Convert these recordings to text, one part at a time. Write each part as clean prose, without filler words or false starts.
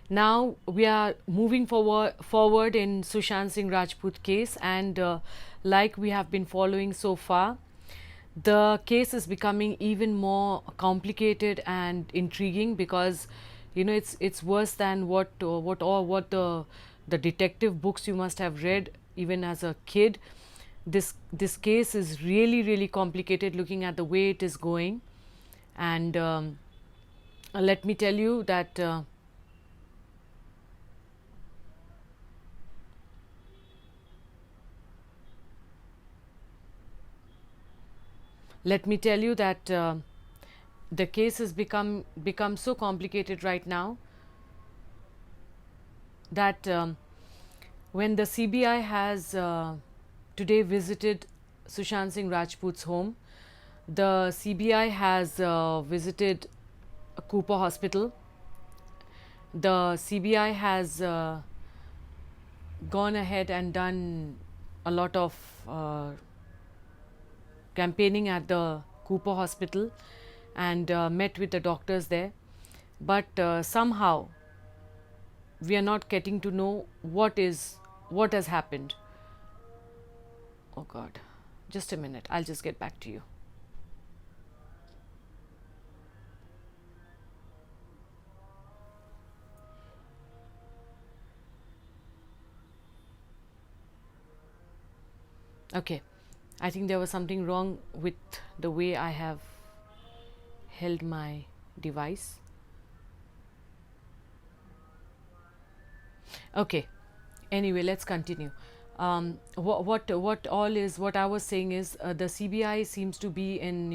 Now we are moving forward in Sushant Singh Rajput case, and like we have been following so far, the case is becoming even more complicated and intriguing because it's worse than what the detective books you must have read even as a kid. This case is really complicated looking at the way it is going, and let me tell you that. Let me tell you that the case has become so complicated right now that when the CBI has today visited Sushant Singh Rajput's home, the CBI has visited Cooper Hospital. The CBI has gone ahead and done a lot of campaigning at the Cooper Hospital and met with the doctors there. But somehow we are not getting to know what has happened. Oh God, just a minute. I'll just get back to you. Okay, I think there was something wrong with the way I have held my device. Okay, anyway, let's continue. What I was saying is the CBI seems to be in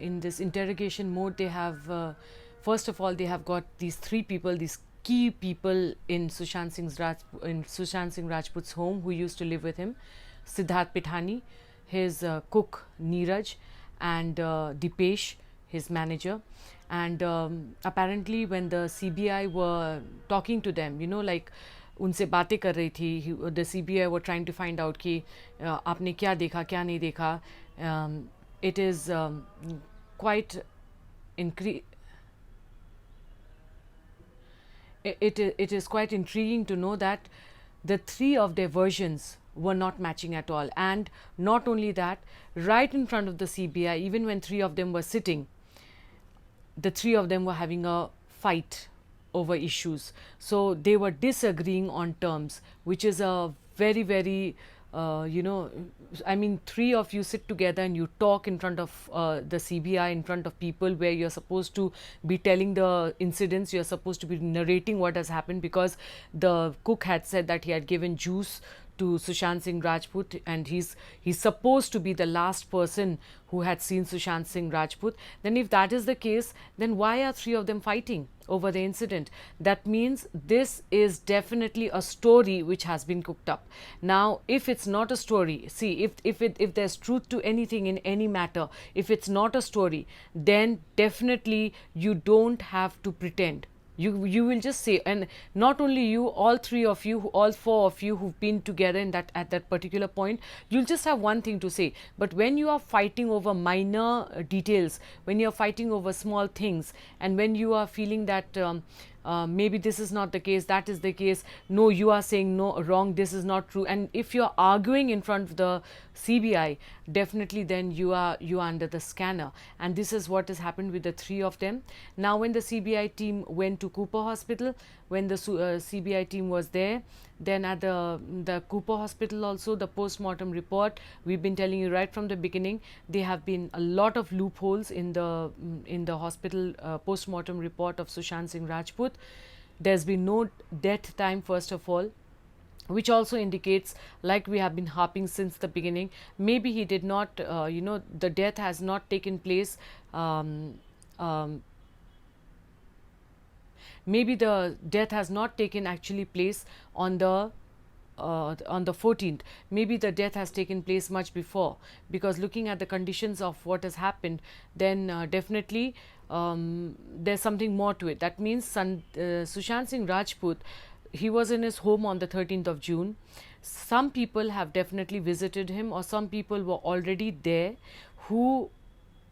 in this interrogation mode. They have first of all they have got these three people, these key people in Sushant Singh Rajput's home who used to live with him: Siddharth Pithani, his cook Neeraj, and Dipesh, his manager. And apparently when the CBI were talking to them, like उनसे बातें कर रही थी, the CBI were trying to find out कि आपने क्या देखा क्या नहीं देखा. It is quite incre- it is quite intriguing to know that the three of their versions were not matching at all. And not only that, right in front of the CBI, even when three of them were sitting, the three of them were having a fight over issues. So they were disagreeing on terms, which is a very I mean, three of you sit together and you talk in front of the CBI, in front of people, where you're supposed to be telling the incidents, you're supposed to be narrating what has happened, because the cook had said that he had given juice to Sushant Singh Rajput, and he's supposed to be the last person who had seen Sushant Singh Rajput. Then if that is the case, then why are three of them fighting over the incident? That means this is definitely a story which has been cooked up. Now if it's not a story, see, if there's truth to anything in any matter, if it's not a story, then definitely you don't have to pretend. You will just say. And not only you, all three of you, all four of you who've been together in that at that particular point, you'll just have one thing to say. But when you are fighting over minor details, when you're fighting over small things, and when you are feeling that maybe this is not the case, that is the case, no, you are saying no, wrong, this is not true, and if you're arguing in front of the CBI, definitely then you are under the scanner. And this is what has happened with the three of them. Now when the CBI team went to Cooper Hospital, when the CBI team was there, then at the Cooper Hospital also, the post-mortem report, we've been telling you right from the beginning, there have been a lot of loopholes in the hospital post-mortem report of Sushant Singh Rajput. There's been no death time, first of all, which also indicates, like we have been harping since the beginning, maybe he did not, the death has not taken place. Maybe the death has not taken actually place on the 14th. Maybe the death has taken place much before, because looking at the conditions of what has happened, then definitely there's something more to it. That means Sushant Singh Rajput, he was in his home on the 13th of June. Some people have definitely visited him, or some people were already there who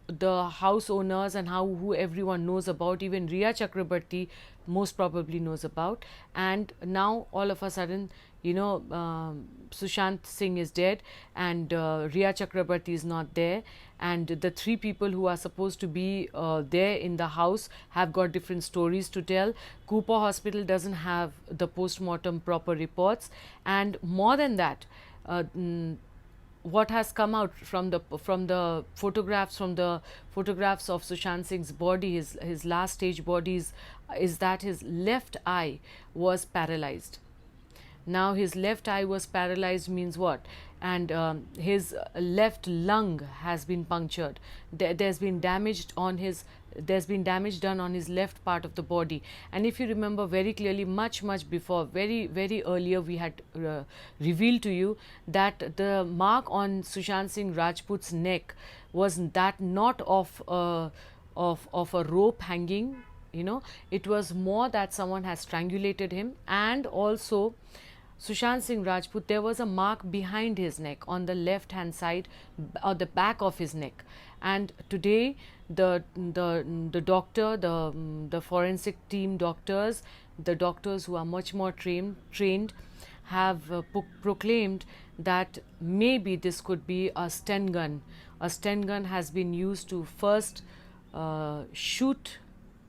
the house owners and how who everyone knows about, even Riya Chakrabarti most probably knows about. And now all of a sudden, Sushant Singh is dead, and Riya Chakrabarti is not there, and the three people who are supposed to be there in the house have got different stories to tell. Cooper Hospital doesn't have the post-mortem proper reports, and more than that, what has come out from the photographs of Sushant Singh's body, his last stage bodies, is that his left eye was paralyzed. Now his left eye was paralyzed means what? And his left lung has been punctured. There's been damage done on his left part of the body. And if you remember very clearly, much before, very earlier, we had revealed to you that the mark on Sushant Singh Rajput's neck was that not of a rope hanging. It was more that someone has strangulated him. And also, Sushant Singh Rajput, there was a mark behind his neck on the left hand side, or the back of his neck. And today, the doctor, the forensic team doctors, the doctors who are much more trained, have proclaimed that maybe this could be a Sten gun. A Sten gun has been used to first shoot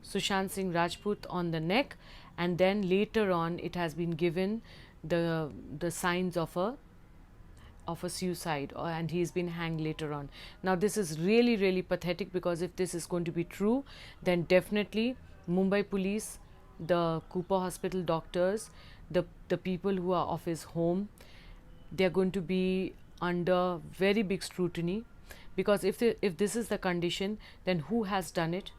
Sushant Singh Rajput on the neck, and then later on it has been given the signs of a suicide, and he's been hanged later on. Now this is really pathetic, because if this is going to be true, then definitely Mumbai police, the Cooper Hospital doctors, the people who are of his home, they're going to be under very big scrutiny, because if this is the condition, then who has done it,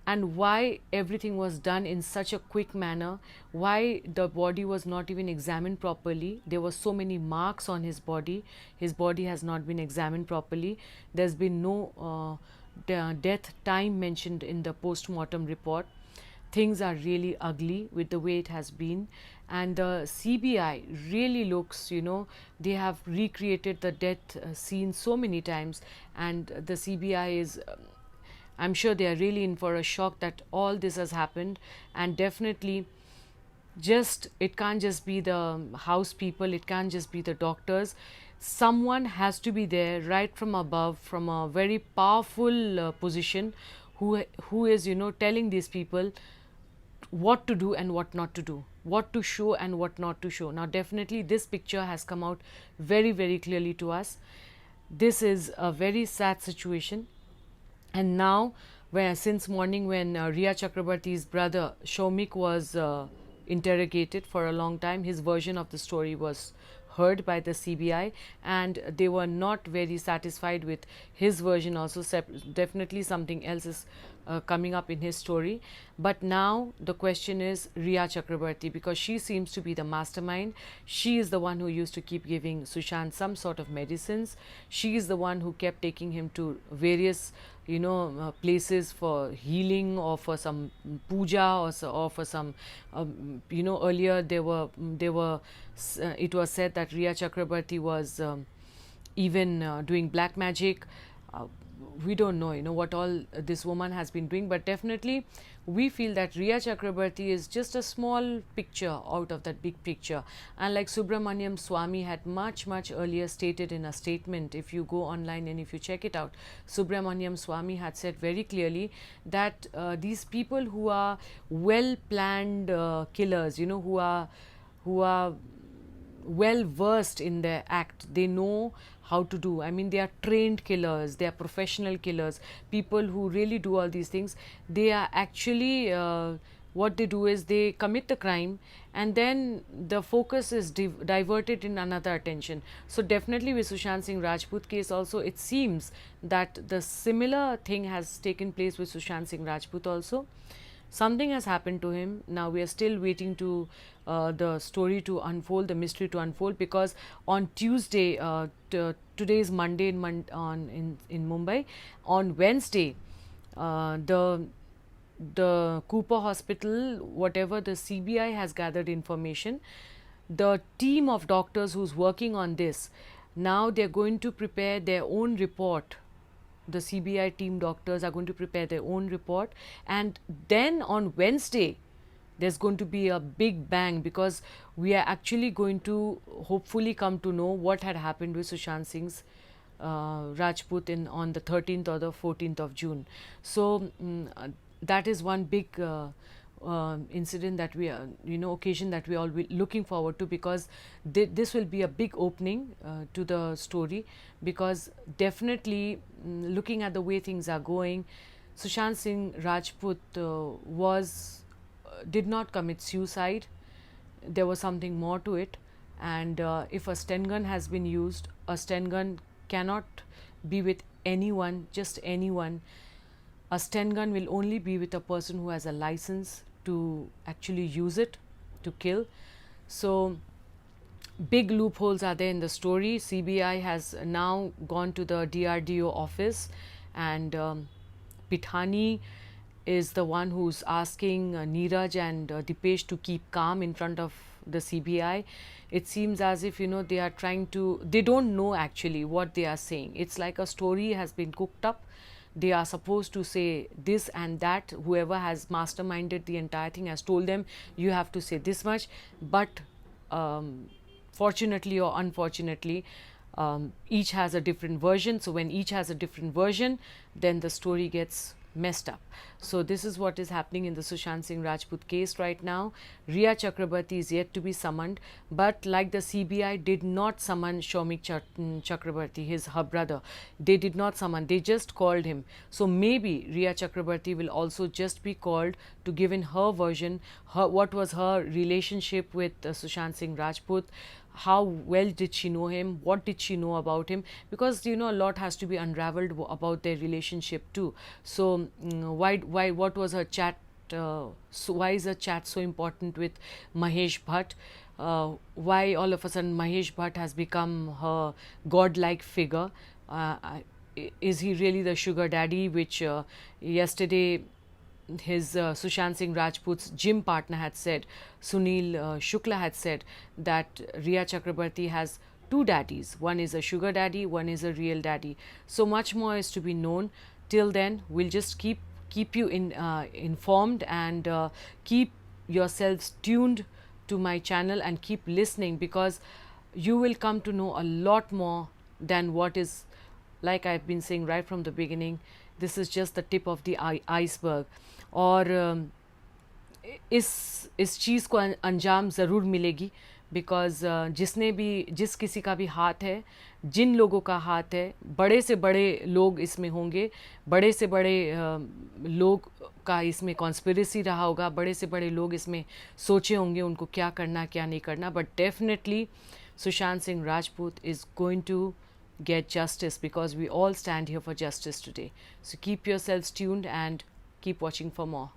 and why everything was done in such a quick manner, why the body was not even examined properly. There were so many marks on his body has not been examined properly. There's been no death time mentioned in the post-mortem report. Things are really ugly with the way it has been, and the CBI really looks, they have recreated the death scene so many times, and the CBI is I'm sure they are really in for a shock that all this has happened. And definitely, it can't just be the house people, it can't just be the doctors. Someone has to be there right from above, from a very powerful position, who is telling these people what to do and what not to do, what to show and what not to show. Now definitely this picture has come out very clearly to us. This is a very sad situation. And now, since morning, when Riya Chakrabarti's brother Shomik was interrogated for a long time, his version of the story was heard by the CBI, and they were not very satisfied with his version also. Definitely something else is coming up in his story. But now the question is Riya Chakrabarti, because she seems to be the mastermind. She is the one who used to keep giving Sushant some sort of medicines. She is the one who kept taking him to various places for healing, or for some puja, or for some earlier there were it was said that Riya Chakrabarti was even doing black magic. We don't know what all this woman has been doing, but definitely we feel that Riya Chakrabarti is just a small picture out of that big picture. And like Subramaniam Swamy had much earlier stated in a statement, if you go online and if you check it out, Subramaniam Swamy had said very clearly that these people who are well planned killers, who are well versed in their act, they know how to do. I mean, they are trained killers, they are professional killers, people who really do all these things. They are actually what they do is they commit the crime, and then the focus is diverted in another attention. So definitely with Sushant Singh Rajput case also, it seems that the similar thing has taken place with Sushant Singh Rajput also. Something has happened to him. Now we are still waiting to the story to unfold, the mystery to unfold, because on Tuesday, today is Monday in Mumbai. On Wednesday, the Cooper Hospital, whatever the CBI has gathered information, the team of doctors who's working on this, now they're going to prepare their own report the CBI team doctors are going to prepare their own report, and then on Wednesday there's going to be a big bang, because we are actually going to hopefully come to know what had happened with Sushant Singh's Rajput on the 13th or the 14th of June. So that is one big incident that we are, occasion that we all be looking forward to, because this will be a big opening to the story, because definitely looking at the way things are going, Sushant Singh Rajput did not commit suicide. There was something more to it, and if a Sten gun has been used, a Sten gun cannot be with anyone, just anyone. A Sten gun will only be with a person who has a license to actually use it to kill. So big loopholes are there in the story. CBI has now gone to the DRDO office, and Pithani is the one who's asking Neeraj and Dipesh to keep calm in front of the CBI. It seems as if, they are trying to, they don't know actually what they are saying. It's like a story has been cooked up. They are supposed to say this and that. Whoever has masterminded the entire thing has told them, you have to say this much. But fortunately or unfortunately, each has a different version. So when each has a different version, then the story gets messed up. So this is what is happening in the Sushant Singh Rajput case right now. Riya Chakrabarti is yet to be summoned, but like the CBI did not summon Shaumik Chakrabarti, her brother, they did not summon, they just called him. So maybe Riya Chakrabarti will also just be called to give in her version, what was her relationship with Sushant Singh Rajput, how well did she know him, what did she know about him, because a lot has to be unraveled about their relationship too. So why what was her chat, so why is her chat so important with Mahesh Bhatt, why all of a sudden Mahesh Bhatt has become her godlike figure, is he really the sugar daddy, which yesterday his Sushant Singh Rajput's gym partner had said, Sunil Shukla had said that Riya Chakrabarti has two daddies. One is a sugar daddy, one is a real daddy. So much more is to be known. Till then, we'll just keep you informed, and keep yourselves tuned to my channel and keep listening, because you will come to know a lot more than what is, like I've been saying right from the beginning, this is just the tip of the iceberg. और इस चीज़ को अंजाम ज़रूर मिलेगी, because जिस किसी का भी हाथ है, जिन लोगों का हाथ है, बड़े से बड़े लोग इसमें होंगे, बड़े से बड़े लोग का इसमें कॉन्स्पिरेसी रहा होगा, बड़े से बड़े लोग इसमें सोचे होंगे उनको क्या करना क्या नहीं करना, but definitely Sushant Singh Rajput is going to get justice, because we all stand here for justice today. So keep yourselves tuned and keep watching for more.